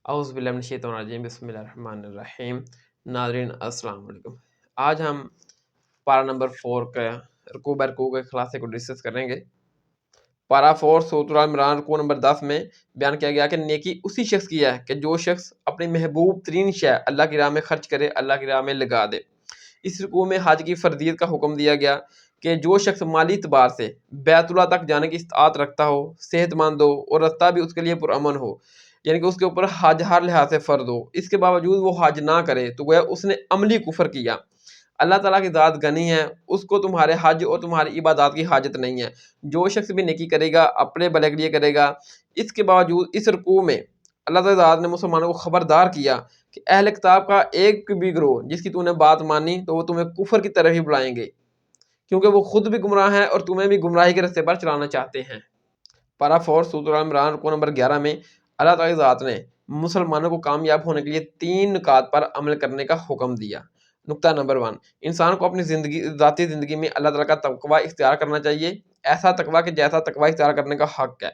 اعوذ باللہ من الشیطان الرجیم، بسم اللہ الرحمن الرحیم۔ ناظرین السلام علیکم۔ آج ہم پارہ نمبر 4 کا رکوع برکوع کے خلاصے کو ڈسکس کریں گے۔ پارہ 4 سورۃ ال عمران رکوع نمبر 10 میں بیان کیا گیا کہ نیکی اسی شخص کی ہے کہ جو شخص اپنی محبوب ترین شے اللہ کی راہ میں خرچ کرے، اللہ کی راہ میں لگا دے۔ اس رکوع میں حج کی فرضیت کا حکم دیا گیا کہ جو شخص مالی اعتبار سے بیت اللہ تک جانے کی استطاعت رکھتا ہو، صحت مند ہو اور رستہ بھی اس کے لیے پرامن ہو، یعنی کہ اس کے اوپر حج ہر لحاظ سے فرض ہو، اس کے باوجود وہ حج نہ کرے تو گویا اس نے عملی کفر کیا۔ اللہ تعالیٰ کی ذات غنی ہے، اس کو تمہارے حج اور تمہاری عبادات کی حاجت نہیں ہے۔ جو شخص بھی نیکی کرے گا اپنے بھلے کے لیے کرے گا۔ اس کے باوجود اس رکوع میں اللہ تعالیٰ ذات نے مسلمانوں کو خبردار کیا کہ اہل کتاب کا ایک بھی گروہ جس کی تو نے بات مانی تو وہ تمہیں کفر کی طرف ہی بلائیں گے، کیونکہ وہ خود بھی گمراہ ہیں اور تمہیں بھی گمراہی کے رستے پر چلانا چاہتے ہیں۔ پارہ 4 سورۃ ال عمران رکوع نمبر 11 میں اللہ تعالیٰ کی ذات نے مسلمانوں کو کامیاب ہونے کے لیے 3 نکات پر عمل کرنے کا حکم دیا۔ نقطہ نمبر 1، انسان کو اپنی ذاتی زندگی میں اللہ تعالیٰ کا تقوی اختیار کرنا چاہیے، ایسا تقوی کہ جیسا تقوی اختیار کرنے کا حق ہے۔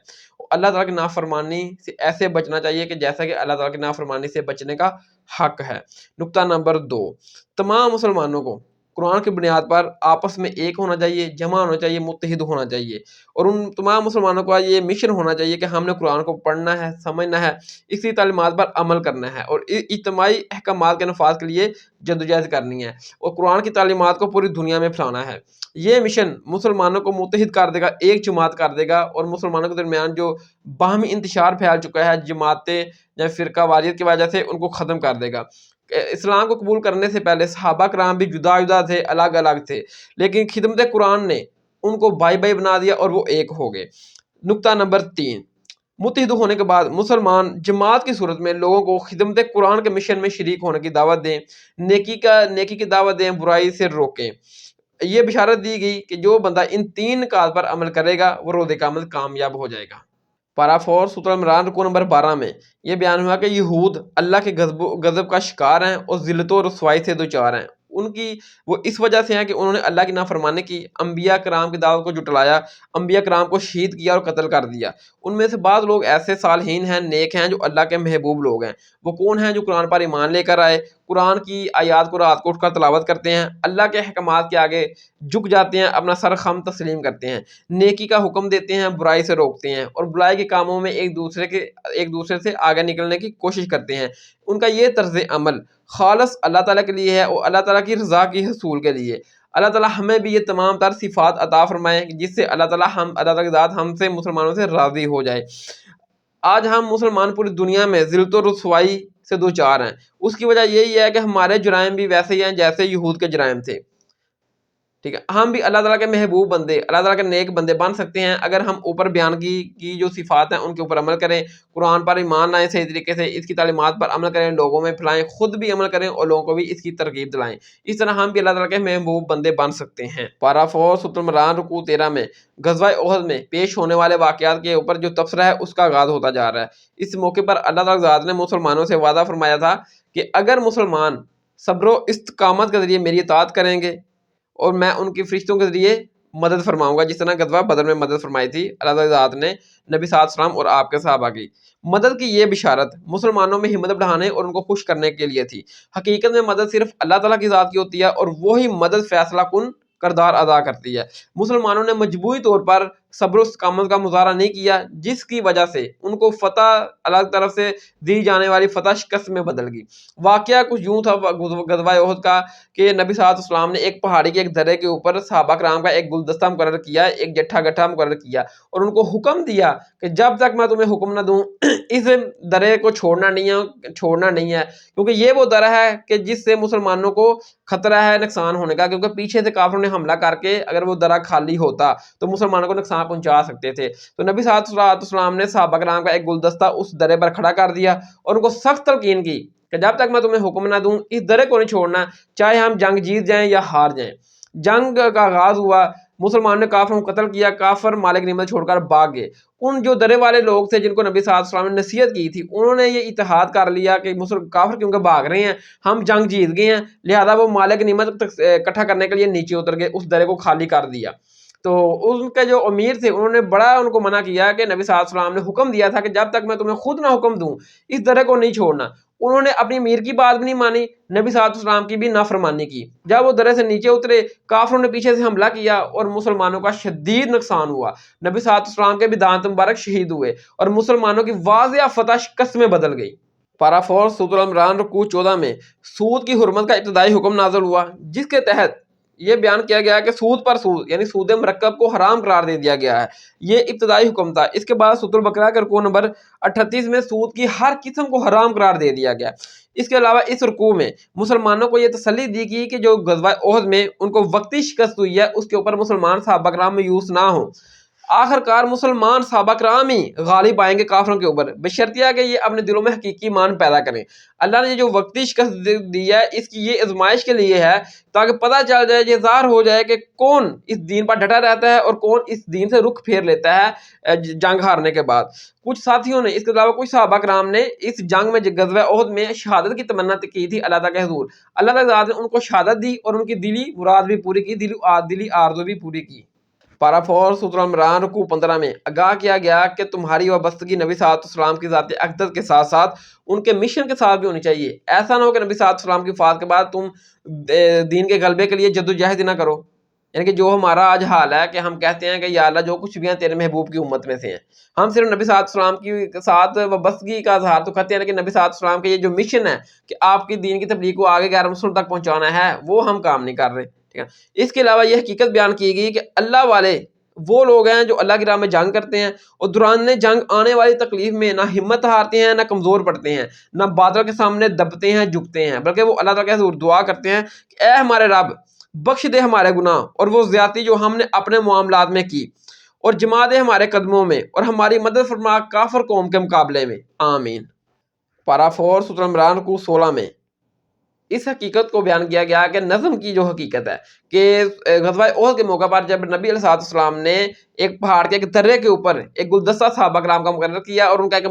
اللہ تعالیٰ کی نافرمانی سے ایسے بچنا چاہیے کہ جیسا کہ اللہ تعالیٰ کی نافرمانی سے بچنے کا حق ہے۔ نقطہ نمبر 2، تمام مسلمانوں کو قرآن کی بنیاد پر آپس میں ایک ہونا چاہیے، جمع ہونا چاہیے، متحد ہونا چاہیے، اور ان تمام مسلمانوں کا یہ مشن ہونا چاہیے کہ ہم نے قرآن کو پڑھنا ہے، سمجھنا ہے، اسی تعلیمات پر عمل کرنا ہے اور اجتماعی احکامات کے نفاذ کے لیے جدوجہد کرنی ہے اور قرآن کی تعلیمات کو پوری دنیا میں پھیلانا ہے۔ یہ مشن مسلمانوں کو متحد کر دے گا، ایک جماعت کر دے گا، اور مسلمانوں کے درمیان جو باہمی انتشار پھیل چکا ہے جماعتیں یا فرقہ واریت کی وجہ سے، ان کو ختم کر دے گا۔ اسلام کو قبول کرنے سے پہلے صحابہ کرام بھی جدا جدا تھے، الگ الگ تھے، لیکن خدمت قرآن نے ان کو بھائی بھائی بنا دیا اور وہ ایک ہو گئے۔ نقطہ نمبر 3، متحد ہونے کے بعد مسلمان جماعت کی صورت میں لوگوں کو خدمت قرآن کے مشن میں شریک ہونے کی دعوت دیں، نیکی کی دعوت دیں، برائی سے روکیں۔ یہ بشارت دی گئی کہ جو بندہ ان 3 نکات پر عمل کرے گا وہ روز قیامت کامیاب ہو جائے گا۔ پارہ 4 سورۃ ال عمران رکوع نمبر 12 میں یہ بیان ہوا کہ یہود اللہ کے غضب کا شکار ہیں اور ذلت و رسوائی سے دوچار ہیں۔ ان کی وہ اس وجہ سے ہیں کہ انہوں نے اللہ کی نافرمانی کی، انبیاء کرام کی دعوت کو جھٹلایا، انبیاء کرام کو شہید کیا اور قتل کر دیا۔ ان میں سے بعض لوگ ایسے صالحین ہیں، نیک ہیں، جو اللہ کے محبوب لوگ ہیں۔ وہ کون ہیں؟ جو قرآن پر ایمان لے کر آئے، قرآن کی آیات کو رات کو اٹھ کر تلاوت کرتے ہیں، اللہ کے احکامات کے آگے جھک جاتے ہیں، اپنا سر خم تسلیم کرتے ہیں، نیکی کا حکم دیتے ہیں، برائی سے روکتے ہیں، اور برائی کے کاموں میں ایک دوسرے سے آگے نکلنے کی کوشش کرتے ہیں۔ ان کا یہ طرز عمل خالص اللہ تعالیٰ کے لیے ہے اور اللہ تعالیٰ کی رضا کی حصول کے لیے۔ اللہ تعالیٰ ہمیں بھی یہ تمام تر صفات عطا فرمائے جس سے اللہ تعالیٰ کی ذات ہم سے مسلمانوں سے راضی ہو جائے۔ آج ہم مسلمان پوری دنیا میں ذلت و رسوائی سے دوچار ہیں۔ اس کی وجہ یہی ہے کہ ہمارے جرائم بھی ویسے ہی ہیں جیسے یہود کے جرائم تھے۔ ٹھیک ہے، ہم بھی اللہ تعالیٰ کے محبوب بندے، اللہ تعالیٰ کے نیک بندے بن سکتے ہیں اگر ہم اوپر بیان کی جو صفات ہیں ان کے اوپر عمل کریں، قرآن پر ایمان لائیں، صحیح طریقے سے اس کی تعلیمات پر عمل کریں، لوگوں میں پھیلائیں، خود بھی عمل کریں اور لوگوں کو بھی اس کی ترغیب دلائیں۔ اس طرح ہم بھی اللہ تعالیٰ کے محبوب بندے بن سکتے ہیں۔ پارہ 4 سورۃ ال عمران رکوع 13 میں غزوہ احد میں پیش ہونے والے واقعات کے اوپر جو تبصرہ ہے اس کا آغاز ہوتا جا رہا ہے۔ اس موقع پر اللہ تعالیٰ ذات نے مسلمانوں سے وعدہ فرمایا تھا کہ اگر مسلمان صبر و استقامت کے ذریعے میری اطاعت کریں گے اور میں ان کی فرشتوں کے ذریعے مدد فرماؤں گا، جس طرح غزوہ بدر میں مدد فرمائی تھی اللہ تعالیٰ ذات نے نبی صلی اللہ علیہ وسلم اور آپ کے صحابہ کی۔ مدد کی یہ بشارت مسلمانوں میں ہمت بڑھانے اور ان کو خوش کرنے کے لیے تھی۔ حقیقت میں مدد صرف اللہ تعالیٰ کی ذات کی ہوتی ہے اور وہی مدد فیصلہ کن کردار ادا کرتی ہے۔ مسلمانوں نے مجموعی طور پر صبر و استقامت کا مظاہرہ نہیں کیا، جس کی وجہ سے ان کو فتح اللہ طرف سے دی جانے والی فتح شکست میں بدل گئی۔ واقعہ کچھ یوں تھا غزوہ احد کا کہ نبی صلی اللہ علیہ وسلم نے ایک پہاڑی کے ایک درے کے اوپر صحابہ کرام کا ایک گلدستہ مقرر کیا، ایک جٹھا گٹھا مقرر کیا اور ان کو حکم دیا کہ جب تک میں تمہیں حکم نہ دوں اس درے کو چھوڑنا نہیں ہے، کیونکہ یہ وہ درہ ہے کہ جس سے مسلمانوں کو خطرہ ہے نقصان ہونے کا، کیونکہ پیچھے سے کافروں نے حملہ کر کے اگر وہ درہ خالی ہوتا تو مسلمانوں کو نقصان پہنچا سکتے تھے۔ تو نبی صلی اللہ علیہ وسلم نے صحابہ کرام کا ایک گلدستہ اس درے پر کھڑا کر دیا اور ان کو سخت تلقین کی کہ جب تک میں تمہیں حکم نہ دوں اس درے کو نہیں چھوڑنا، چاہے ہم جنگ جیت جائیں یا ہار جائیں۔ جنگ کا آغاز ہوا، مسلمانوں نے کافروں کو قتل کیا، کافر مال غنیمت چھوڑ کر بھاگ گئے۔ ان جو درے والے لوگ تھے جن کو نبی صلی اللہ علیہ وسلم نے نصیحت کی تھی، انہوں نے یہ اتحاد کر لیا کہ کافر کیونکہ بھاگ رہے ہیں، ہم جنگ جیت گئے ہیں، لہذا وہ مال غنیمت اکٹھا کرنے کے لیے نیچے اتر گئے، اس درے کو خالی کر دیا۔ تو ان کے جو امیر تھے انہوں نے بڑا ان کو منع کیا کہ نبی صلی اللہ علیہ وسلم نے حکم دیا تھا کہ جب تک میں تمہیں خود نہ حکم دوں اس درے کو نہیں چھوڑنا. انہوں نے اپنی امیر کی بات بھی نہیں مانی, نبی صلی اللہ علیہ وسلم کی بھی نافرمانی کی. جب وہ درے سے نیچے اترے, کافروں نے پیچھے سے حملہ کیا اور مسلمانوں کا شدید نقصان ہوا. نبی صلی اللہ علیہ وسلم کے بھی دانت مبارک شہید ہوئے اور مسلمانوں کی واضح فتح شکست میں بدل گئی. پارا 4 سورۃ العمران رکوع 14 میں سود کی حرمت کا ابتدائی حکم نازل ہوا, جس کے تحت یہ بیان کیا گیا کہ سود پر سود یعنی سود مرکب کو حرام قرار دے دیا گیا ہے. یہ ابتدائی حکم تھا. اس کے بعد سورۃ البقرہ کے رکوع نمبر 38 میں سود کی ہر قسم کو حرام قرار دے دیا گیا. اس کے علاوہ اس رکوع میں مسلمانوں کو یہ تسلی دی گئی کہ جو غزوہ احد میں ان کو وقتی شکست ہوئی ہے اس کے اوپر مسلمان صحابہ کرام مایوس نہ ہوں. آخر کار مسلمان صحابہ کرام ہی غالب آئیں گے کافروں کے اوپر, بشرطیہ کہ یہ اپنے دلوں میں حقیقی ایمان پیدا کریں. اللہ نے جو وقتی شکست دی ہے اس کی یہ آزمائش کے لیے ہے تاکہ پتہ چل جائے, یہ ظاہر ہو جائے کہ کون اس دین پر ڈٹا رہتا ہے اور کون اس دین سے رخ پھیر لیتا ہے جنگ ہارنے کے بعد. کچھ ساتھیوں نے, اس کے علاوہ کچھ صحابہ کرام نے اس جنگ میں غزوہ احد میں شہادت کی تمنا کی تھی اللہ تعالیٰ کے حضور. اللہ تعالیٰ نے ان کو شہادت دی اور ان کی دلی مراد بھی پوری کی, دلی آرزو بھی پوری کی. پارا 4 سورۃ العمران رکوع 15 میں آگاہ کیا گیا کہ تمہاری وابستگی نبی صلی اللہ علیہ وسلم کی ذات اقدس کے ساتھ ساتھ ان کے مشن کے ساتھ بھی ہونی چاہیے. ایسا نہ ہو کہ نبی صلی اللہ علیہ وسلم کی وفات کے بعد تم دین کے غلبے کے لیے جدوجہد نہ کرو. یعنی کہ جو ہمارا آج حال ہے کہ ہم کہتے ہیں کہ یا اللہ جو کچھ بھی ہیں تیرے محبوب کی امت میں سے ہیں, ہم صرف نبی صلی اللہ علیہ وسلم کے ساتھ وابستگی کا اظہار تو کرتے ہیں, لیکن نبی صلی اللہ علیہ وسلم کے یہ جو مشن ہے کہ آپ کی دین کی تبلیغ کو آگے غیر مسلموں تک پہنچانا ہے وہ ہم کام نہیں کر رہے. ٹھیک ہے. اس کے علاوہ یہ حقیقت بیان کی گئی کہ اللہ والے وہ لوگ ہیں جو اللہ کی راہ میں جنگ کرتے ہیں اور دوران جنگ آنے والی تکلیف میں نہ ہمت ہارتے ہیں, نہ کمزور پڑتے ہیں, نہ بادل کے سامنے دبتے ہیں جھکتے ہیں, بلکہ وہ اللہ تعالیٰ کے حضور دعا کرتے ہیں کہ اے ہمارے رب بخش دے ہمارے گناہ اور وہ زیادتی جو ہم نے اپنے معاملات میں کی, اور جما دے ہمارے قدموں میں, اور ہماری مدد فرما کافر قوم کے مقابلے میں, آمین. پارا 4 سورۃ العمران رکوع 16 میں اس حقیقت کو بیان کیا گیا کہ نظم کی جو حقیقت ہے کہ غزوہ احد کے موقع پر جب نبی علیہ السلام نے ایک پہاڑ کے ایک درے کے اوپر ایک گلدستہ صحابہ کرام کا مقرر کیا اور ان کا ایک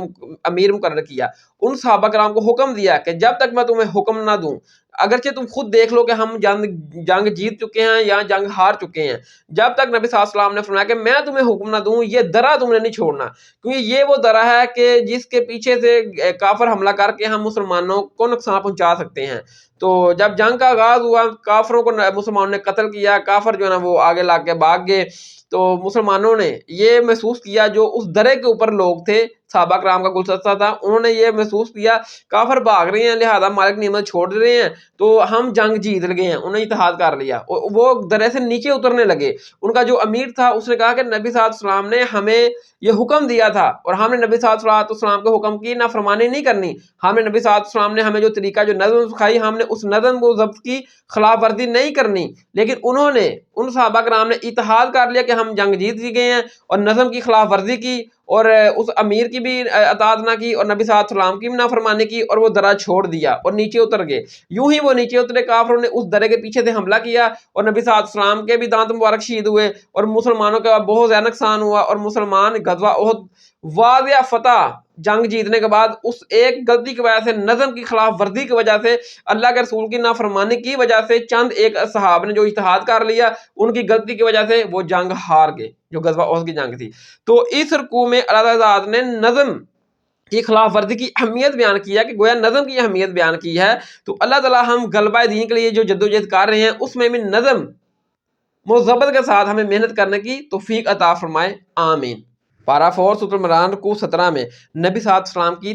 امیر مقرر کیا, ان صحابہ کرام کو حکم دیا کہ جب تک میں تمہیں حکم نہ دوں, اگرچہ تم خود دیکھ لو کہ ہم جنگ جیت چکے ہیں یا جنگ ہار چکے ہیں, جب تک نبی صلی اللہ علیہ وسلم نے فرمایا کہ میں تمہیں حکم نہ دوں یہ درہ تم نے نہیں چھوڑنا, کیونکہ یہ وہ درہ ہے کہ جس کے پیچھے سے کافر حملہ کر کے ہم مسلمانوں کو نقصان پہنچا سکتے ہیں. تو جب جنگ کا آغاز ہوا کافروں کو مسلمانوں نے قتل کیا, کافر جو ہے نا وہ آگے لا کے بھاگ گئے, تو مسلمانوں نے یہ محسوس کیا, جو اس درے کے اوپر لوگ تھے صحابہ کرام کا گلدستہ تھا, انہوں نے یہ محسوس کیا کافر بھاگ رہے ہیں لہذا مالک نعمت چھوڑ رہے ہیں تو ہم جنگ جیت گئے ہیں. انہوں نے اتحاد کر لیا, وہ درے سے نیچے اترنے لگے. ان کا جو امیر تھا اس نے کہا کہ نبی صلی اللہ علیہ وسلم نے ہمیں یہ حکم دیا تھا اور ہم نے نبی صلی اللہ علیہ وسلم کے حکم کی نافرمانی نہیں کرنی. ہم نے نبی صلی اللہ علیہ وسلم نے ہمیں جو طریقہ جو نظم سکھائی ہم نے اس نظم کو ضبط کی خلاف ورزی نہیں کرنی. لیکن انہوں نے, ان صحابہ کرام نے اتحاد کر لیا کہ ہم جنگ جیت گئے ہیں اور نظم کی خلاف ورزی کی اور اس امیر کی بھی اطاعت نہ کی اور نبی صلی اللہ علیہ وسلم کی بھی نافرمانی کی اور وہ درہ چھوڑ دیا اور نیچے اتر گئے. یوں ہی وہ نیچے اترے, کافروں نے اس درے کے پیچھے سے حملہ کیا اور نبی صلی اللہ علیہ وسلم کے بھی دانت مبارک شہید ہوئے اور مسلمانوں کا بہت زیادہ نقصان ہوا, اور مسلمان غزوہ احد واضح فتح جنگ جیتنے کے بعد اس ایک غلطی کی وجہ سے, نظم کی خلاف ورزی کی وجہ سے, اللہ کے رسول کی نافرمانی کی وجہ سے, چند ایک صحابہ نے جو اتحاد کر لیا ان کی غلطی کی وجہ سے وہ جنگ ہار گئے جو غزوہ احد کی جنگ تھی. تو اس رکوع میں اللہ تعالیٰ نے نظم کی خلاف ورزی کی اہمیت بیان کیا کہ گویا نظم کی اہمیت بیان کی ہے. تو اللہ تعالیٰ ہم غلبہ دین کے لیے جو جدوجہد کر رہے ہیں اس میں بھی نظم مضبط کے ساتھ ہمیں محنت کرنے کی توفیق عطا فرمائے, آمین. پارا 4 سورۃ العمران رکوع 17 میں نبی صلی اللہ علیہ وسلم کی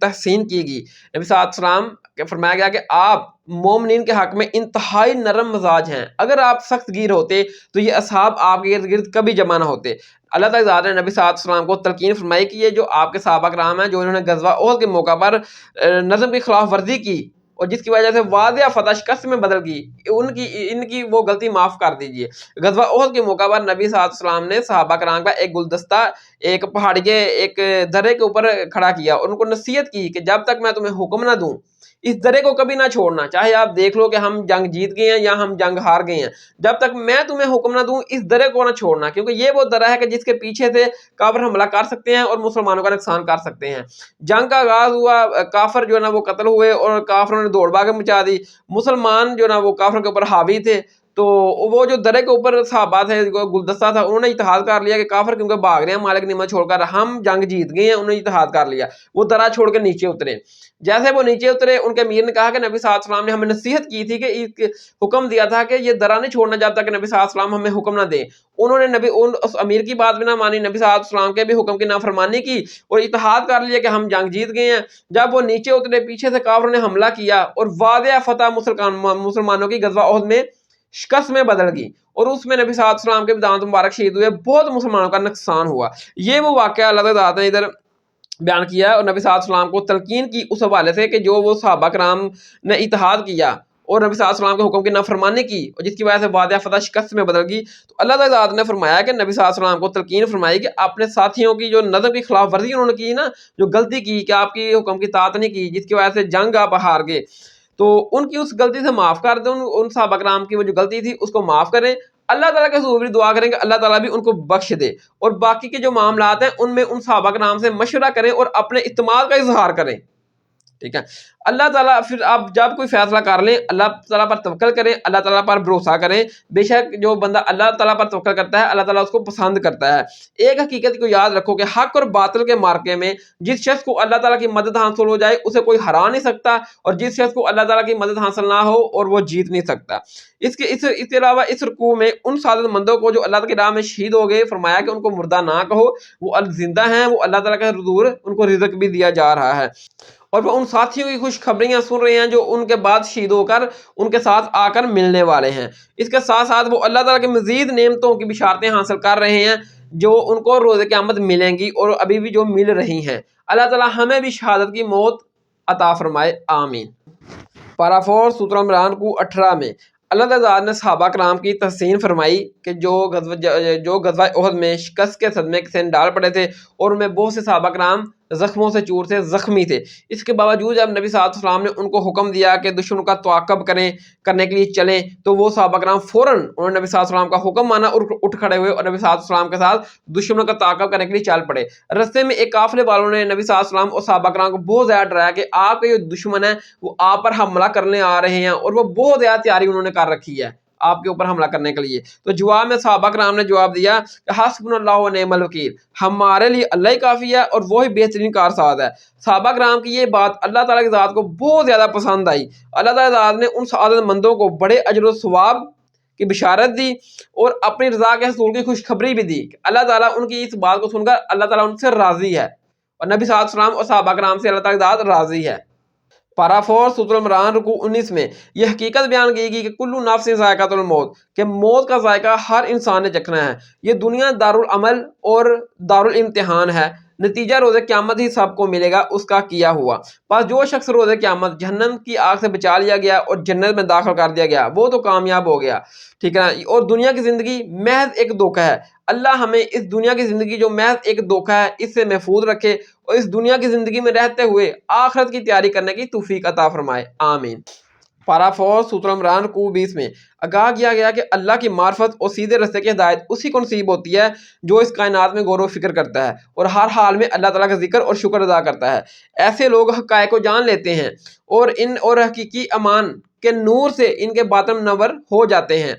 تحسین کی گئی. نبی صلی اللہ علیہ وسلم کے فرمایا گیا کہ آپ مومنین کے حق میں انتہائی نرم مزاج ہیں, اگر آپ سخت گیر ہوتے تو یہ اصحاب آپ کے ارد گرد کبھی جمع نہ ہوتے. اللہ تعالیٰ نے نبی صلی اللہ علیہ وسلم کو تلقین فرمائی کہ یہ جو آپ کے صحابہ کرام ہیں جو انہوں نے غزوہ احد کے موقع پر نظم کی خلاف ورزی کی اور جس کی وجہ سے واضح فتح شکست میں بدل گئی, ان کی وہ غلطی معاف کر دیجئے. غزوہ احد کے موقع پر نبی صلی اللہ علیہ وسلم نے صحابہ کرام کا ایک گلدستہ ایک پہاڑی کے ایک درے کے اوپر کھڑا کیا اور ان کو نصیحت کی کہ جب تک میں تمہیں حکم نہ دوں اس درے کو کبھی نہ چھوڑنا, چاہے آپ دیکھ لو کہ ہم جنگ جیت گئے ہیں یا ہم جنگ ہار گئے ہیں, جب تک میں تمہیں حکم نہ دوں اس درے کو نہ چھوڑنا, کیونکہ یہ وہ درہ ہے کہ جس کے پیچھے سے کافر حملہ کر سکتے ہیں اور مسلمانوں کا نقصان کر سکتے ہیں. جنگ کا آغاز ہوا, کافر جو ہے نا وہ قتل ہوئے اور کافروں نے دوڑ بھاگ مچا دی. مسلمان جو ہے نا وہ کافروں کے اوپر حاوی تھے, تو وہ جو درے کے اوپر صحابہ تھے, گلدستہ تھا, انہوں نے اتحاد کر لیا کہ کافر کیونکہ بھاگ رہے ہیں مالک نعمت چھوڑ کر, ہم جنگ جیت گئے ہیں. انہوں نے اتحاد کر لیا, وہ درا چھوڑ کے نیچے اترے. جیسے وہ نیچے اترے, ان کے امیر نے کہا کہ نبی صلی اللہ علیہ وسلم نے ہمیں نصیحت کی تھی کہ حکم دیا تھا کہ یہ درا نہیں چھوڑنا جب تک کہ نبی صلی اللہ علیہ وسلم ہمیں حکم نہ دیں. انہوں نے اس امیر کی بات بھی نہ مانی, نبی صلی اللہ علیہ وسلم کے بھی حکم کی نافرمانی کی اور اتحاد کر لیا کہ ہم جنگ جیت گئے ہیں. جب وہ نیچے اترے, پیچھے سے کافروں نے حملہ کیا اور واضح فتح مسلمانوں کی غزوہ احد میں شکست میں بدل گئی, اور اس میں نبی صلی اللہ علیہ وسلم کے دامت مبارک شہید ہوئے. بہت مسلمانوں کا نقصان ہوا. یہ وہ واقعہ اللہ تعالیٰ نے ادھر بیان کیا ہے, اور نبی صلی اللہ علیہ وسلم کو تلقین کی اس حوالے سے کہ جو وہ صحابہ کرام نے اتحاد کیا اور نبی صلی اللہ علیہ وسلم کے حکم کی نافرمانی کی, اور جس کی وجہ سے واضح فتح شکست میں بدل گئی. تو اللہ تعالیٰ نے فرمایا کہ نبی صلی اللہ علیہ وسلم کو تلقین فرمائی کہ اپنے ساتھیوں کی جو نظم کی خلاف ورزی انہوں نے کی نا, جو غلطی کی کہ آپ کی حکم کی اطاعت نہیں کی, جس کی وجہ سے جنگ آپ ہار گئے, تو ان کی اس غلطی سے معاف کر دیں. ان صحابہ کرام کی وہ جو غلطی تھی اس کو معاف کریں. اللہ تعالیٰ کے حضور بھی دعا کریں کہ اللہ تعالیٰ بھی ان کو بخش دے, اور باقی کے جو معاملات ہیں ان میں ان صحابہ کرام سے مشورہ کریں اور اپنے اعتماد کا اظہار کریں. ٹھیک ہے, اللہ تعالیٰ پھر آپ جب کوئی فیصلہ کر لیں اللہ تعالیٰ پر توکل کریں, اللہ تعالیٰ پر بھروسہ کریں. بے شک جو بندہ اللہ تعالیٰ پر توکل کرتا ہے اللہ تعالیٰ اس کو پسند کرتا ہے. ایک حقیقت کو یاد رکھو کہ حق اور باطل کے مارکے میں جس شخص کو اللہ تعالیٰ کی مدد حاصل ہو جائے اسے کوئی ہرا نہیں سکتا, اور جس شخص کو اللہ تعالیٰ کی مدد حاصل نہ ہو اور وہ جیت نہیں سکتا. اس کے علاوہ اس رکوع میں ان سعادت مندوں کو جو اللہ کی راہ میں شہید ہو گئے فرمایا کہ ان کو مردہ نہ کہو, وہ زندہ ہیں, وہ اللہ تعالیٰ کے حضور ان کو رزق بھی دیا جا رہا ہے, اور وہ ان ساتھیوں کی خوشخبریاں سن رہے ہیں جو ان کے بعد شہید ہو کر ان کے ساتھ آ کر ملنے والے ہیں. اس کے ساتھ ساتھ وہ اللہ تعالیٰ کی مزید نعمتوں کی بشارتیں حاصل کر رہے ہیں جو ان کو روز قیامت ملیں گی اور ابھی بھی جو مل رہی ہیں. اللہ تعالیٰ ہمیں بھی شہادت کی موت عطا فرمائے, آمین. پارا 4 سورۃ عمران کو 18 میں اللہ تعالیٰ نے صحابہ کرام کی تحسین فرمائی کہ جو غزوہ احد میں شکست کے صدمے سے ڈال پڑے تھے, اور ان میں بہت سے صحابہ کرام زخموں سے چور تھے, زخمی تھے. اس کے باوجود جب نبی صلی اللہ علیہ وسلم نے ان کو حکم دیا کہ دشمنوں کا تعاقب کرنے کے لیے چلیں, تو وہ صحابہ کرام فوراً انہوں نے نبی صلی اللہ علیہ وسلم کا حکم مانا اور اٹھ کھڑے ہوئے اور نبی صلی اللہ علیہ وسلم کے ساتھ دشمنوں کا تعاقب کرنے کے لیے چل پڑے. رستے میں ایک قافلے والوں نے نبی صلی اللہ علیہ وسلم اور صحابہ کرام کو بہت زیادہ ڈرایا کہ آپ کے جو دشمن ہیں وہ آپ پر حملہ کرنے آ رہے ہیں, اور وہ بہت زیادہ تیاری انہوں نے کر رکھی ہے آپ کے اوپر حملہ کرنے کے لیے. تو جواب میں صحابہ کرام نے جواب دیا کہ حسبنا اللہ و نعم الوکیل, ہمارے لیے اللہ ہی کافی ہے اور وہی بہترین کارساز ہے. صحابہ کرام کی یہ بات اللہ تعالیٰ کی ذات کو بہت زیادہ پسند آئی. اللہ تعالیٰ کی ذات نے ان سعادت مندوں کو بڑے اجر و ثواب کی بشارت دی اور اپنی رضا کے حصول کی خوشخبری بھی دی کہ اللہ تعالیٰ ان کی اس بات کو سن کر اللہ تعالیٰ ان سے راضی ہے, اور نبی صلی اللہ علیہ وسلم اور صحابہ کرام سے اللہ تعالیٰ کی ذات راضی ہے. پارا 4 سورۃ عمران رکوع 19 میں یہ حقیقت بیان کی گئی کہ کل نفس ذائقۃ الموت, کہ موت کا ذائقہ ہر انسان نے چکھنا ہے. یہ دنیا دارالعمل اور دارالامتحان ہے, نتیجہ روز قیامت ہی سب کو ملے گا اس کا کیا ہوا. بس جو شخص روز قیامت جہنم کی آگ سے بچا لیا گیا اور جنت میں داخل کر دیا گیا وہ تو کامیاب ہو گیا. ٹھیک ہے نا, اور دنیا کی زندگی محض ایک دھوکہ ہے. اللہ ہمیں اس دنیا کی زندگی جو محض ایک دھوکہ ہے اس سے محفوظ رکھے, اور اس دنیا کی زندگی میں رہتے ہوئے آخرت کی تیاری کرنے کی توفیق عطا فرمائے, آمین. پارا 4 سورۃ عمران کو 20 میں آگاہ کیا گیا کہ اللہ کی معرفت اور سیدھے رستے کی ہدایت اسی کو نصیب ہوتی ہے جو اس کائنات میں غور و فکر کرتا ہے اور ہر حال میں اللہ تعالیٰ کا ذکر اور شکر ادا کرتا ہے. ایسے لوگ حقائق کو جان لیتے ہیں اور حقیقی امان کے نور سے ان کے باطن منور ہو جاتے ہیں.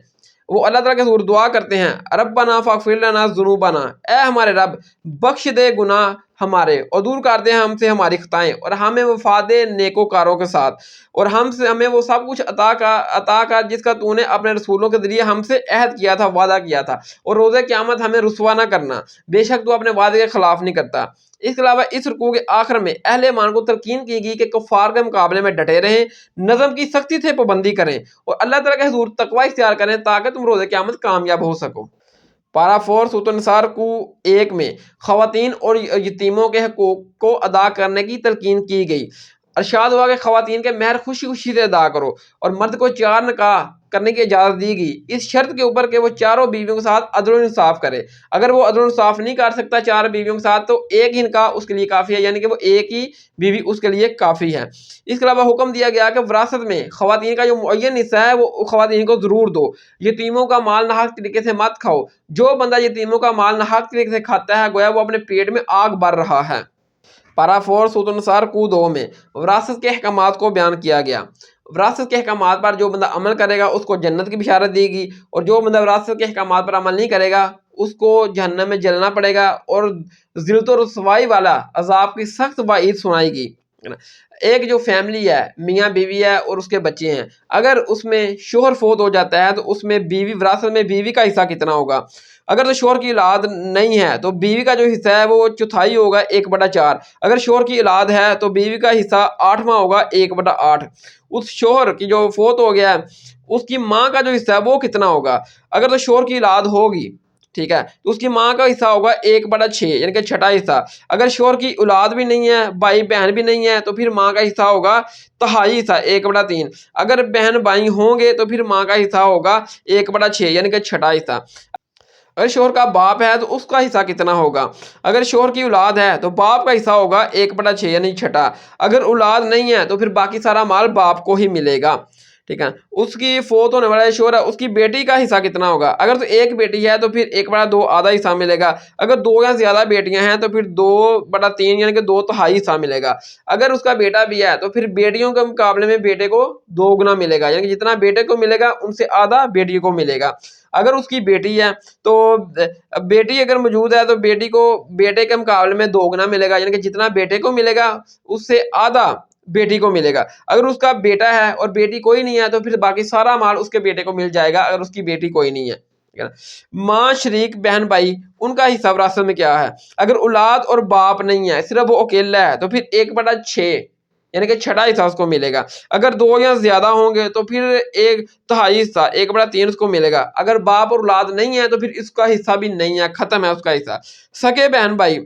وہ اللہ تعالیٰ کے حضور دعا کرتے ہیں, ربنا فاغفر لنا ذنوبنا, اے ہمارے رب بخش دے گناہ ہمارے اور دور کر دے ہم سے ہماری خطائیں, اور ہمیں وفا دے نیکوکاروں کے ساتھ, اور ہمیں وہ سب کچھ عطا کر جس کا تو نے اپنے رسولوں کے ذریعے ہم سے عہد کیا تھا, وعدہ کیا تھا, اور روز قیامت ہمیں رسوا نہ کرنا, بے شک تو اپنے وعدے کے خلاف نہیں کرتا. اس کے علاوہ اس رکوع کے آخر میں اہل ایمان کو تلقین کی گئی کہ کفار کے مقابلے میں ڈٹے رہیں, نظم کی سختی سے پابندی کریں اور اللہ تعالیٰ کے حضور تقوی اختیار کریں تاکہ تم روز قیامت کامیاب ہو سکو. پارا 4 سورۃ النساء کو 1 میں خواتین اور یتیموں کے حقوق کو ادا کرنے کی تلقین کی گئی. ارشاد ہوا کہ خواتین کے مہر خوشی خوشی سے ادا کرو, اور مرد کو 4 نکاح کرنے کی اجازت دی گئی اس شرط کے اوپر کہ وہ چاروں بیویوں کے ساتھ عدل و انصاف کرے. اگر وہ عدل و انصاف نہیں کر سکتا 4 بیویوں کے ساتھ تو ایک ہی نکاح اس کے لیے کافی ہے, یعنی کہ وہ ایک ہی بیوی اس کے لیے کافی ہے. اس کے علاوہ حکم دیا گیا کہ وراثت میں خواتین کا جو معین حصہ ہے وہ خواتین کو ضرور دو. یتیموں کا مال ناحق طریقے سے مت کھاؤ, جو بندہ یتیموں کا مال ناحق طریقے سے کھاتا ہے گویا وہ اپنے پیٹ میں آگ بھر رہا ہے. پارا 4 سورۃ النساء کو 2 میں وراثت کے احکامات کو بیان کیا گیا. وراثت کے احکامات پر جو بندہ عمل کرے گا اس کو جنت کی بشارت دے گی، اور جو بندہ وراثت کے احکامات پر عمل نہیں کرے گا اس کو جہنم میں جلنا پڑے گا اور ذلت و رسوائی والا عذاب کی سخت وعید سنائے گی۔ ایک جو فیملی ہے، میاں بیوی ہے اور اس کے بچے ہیں، اگر اس میں شوہر فوت ہو جاتا ہے تو اس میں بیوی، وراثت میں بیوی کا حصہ کتنا ہوگا؟ اگر تو شوہر کی اولاد نہیں ہے تو بیوی کا جو حصہ ہے وہ چوتھائی ہوگا 1/4۔ اگر شوہر کی اولاد ہے تو بیوی کا حصہ 8واں ہوگا 1/8۔ اس شوہر کی جو فوت ہو گیا ہے اس کی ماں کا جو حصہ ہے وہ کتنا ہوگا؟ اگر تو شوہر کی اولاد ہوگی، ٹھیک ہے، تو اس کی ماں کا حصہ ہوگا 1/6، یعنی کہ چھٹا حصہ۔ اگر شوہر کی اولاد بھی نہیں ہے، بھائی بہن بھی نہیں ہے، تو پھر ماں کا حصہ ہوگا تہائی حصہ 1/3۔ اگر بہن بھائی ہوں گے تو پھر ماں کا حصہ ہوگا 1/6، یعنی کہ چھٹا حصہ۔ اگر شوہر کا باپ ہے تو اس کا حصہ کتنا ہوگا؟ اگر شوہر کی اولاد ہے تو باپ کا حصہ ہوگا 1/6، یعنی چھٹا۔ اگر اولاد نہیں ہے تو پھر باقی سارا مال باپ کو ہی ملے گا، ٹھیک ہے۔ اس کی فوت ہونے والا شوہر ہے، اس کی بیٹی کا حصہ کتنا ہوگا؟ اگر تو ایک بیٹی ہے تو پھر 1/2 آدھا حصہ ملے گا۔ اگر 2 یا زیادہ بیٹیاں ہیں تو پھر 2/3، یعنی کہ 2 تہائی حصہ ملے گا۔ اگر اس کا بیٹا بھی ہے تو پھر بیٹیوں کے مقابلے میں بیٹے کو 2 گنا ملے گا، یعنی کہ جتنا بیٹے کو ملے گا ان سے آدھا بیٹی کو ملے گا۔ اگر اس کی بیٹی ہے تو بیٹی اگر موجود ہے تو بیٹی کو بیٹے کے مقابلے میں 2 گنا ملے گا، یعنی کہ جتنا بیٹے کو ملے گا اس سے آدھا بیٹی کو ملے گا۔ اگر اس کا بیٹا ہے اور بیٹی کوئی نہیں ہے تو پھر باقی سارا مال اس کے بیٹے کو مل جائے گا، اگر اس کی بیٹی کوئی نہیں ہے۔ ماں، شریک، بہن بھائی، ان کا حصہ وراثت میں کیا ہے؟ اگر اولاد اور باپ نہیں ہے، صرف وہ اکیلا ہے، تو پھر 1/6، یعنی کہ چھٹا حصہ اس کو ملے گا۔ اگر 2 یا زیادہ ہوں گے تو پھر 1 تہائی حصہ 1/3 اس کو ملے گا۔ اگر باپ اور اولاد نہیں ہے تو پھر اس کا حصہ بھی نہیں ہے، ختم ہے اس کا حصہ۔ سکے بہن بھائی،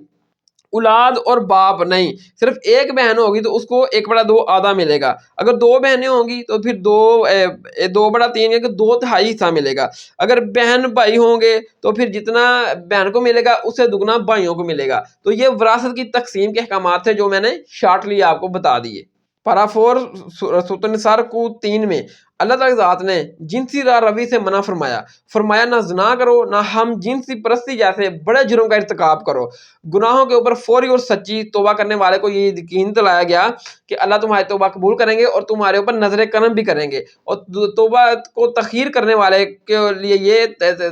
اولاد اور باپ نہیں، صرف ایک بہن ہوگی تو اس کو 1/2 آدھا ملے گا۔ اگر 2 بہنیں ہوں گی تو پھر 2/3، یعنی کہ 2 تہائی حصہ ملے گا۔ اگر بہن بھائی ہوں گے تو پھر جتنا بہن کو ملے گا اس سے دگنا بھائیوں کو ملے گا۔ تو یہ وراثت کی تقسیم کے احکامات تھے جو میں نے شارٹلی آپ کو بتا دیے۔ پارا 4 سورۃ النساء رکوع 3 میں اللہ تعالی ذات نے جنسی راہ روی سے منع فرمایا نہ زنا کرو، نہ ہم جنسی پرستی جیسے بڑے جرم کا ارتکاب کرو۔ گناہوں کے اوپر فوری اور سچی توبہ کرنے والے کو یہ یقین دلایا گیا کہ اللہ تمہاری توبہ قبول کریں گے اور تمہارے اوپر نظر کرم بھی کریں گے۔ اور توبہ کو تخیر کرنے والے کے لیے یہ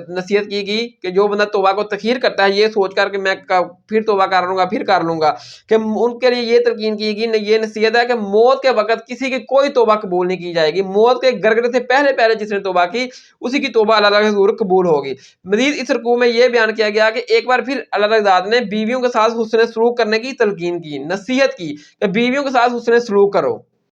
نصیحت کی گئی کہ جو بندہ توبہ کو تخیر کرتا ہے یہ سوچ کر کہ میں پھر توبہ کر لوں گا، پھر کر لوں گا، کہ ان کے لیے یہ تلقین کی گئی، یہ نصیحت ہے کہ موت کے وقت کسی کی کوئی توبہ قبول نہیں کی جائے گی۔ موت کے گرگرے سے پہلے جس نے توبہ کی اسی کی توبہ اللہ تعالیٰ کے حضور قبول ہوگی۔ مزید اس رکوع میں یہ بیان کیا گیا کہ ایک بار پھر اللہ تعالیٰ ذات نے بیویوں کے ساتھ حسن سلوک کرنے کی تلقین کی، نصیحت کی کہ بیویوں کے ساتھ حسن سلوک کرو۔